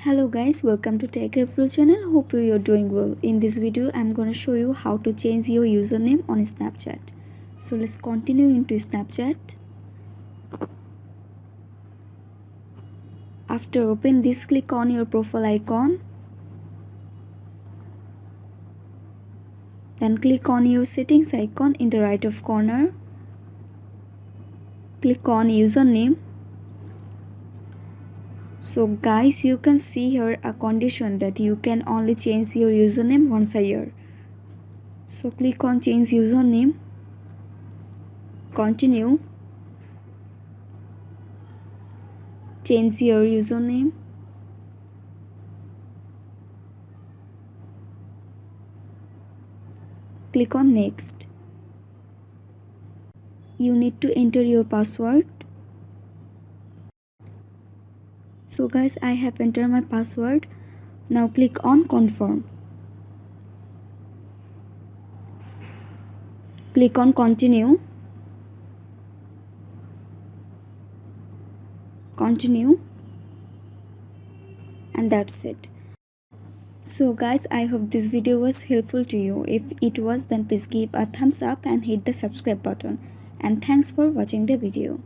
Hello guys, welcome to Techavro channel. Hope you are doing well. In this video, I'm gonna show you how to change your username on Snapchat. So let's continue into Snapchat. After open this, click on your profile icon. Then click on your settings icon in the right of corner. Click on username. So guys, you can see here a condition that you can only change your username once a year. So click on change username, continue, change your username, click on next. You need to enter your password. So guys, I have entered my password. Now click on confirm. Click on continue. Continue. And that's it. So guys, I hope this video was helpful to you. If it was, then please give a thumbs up and hit the subscribe button. And thanks for watching the video.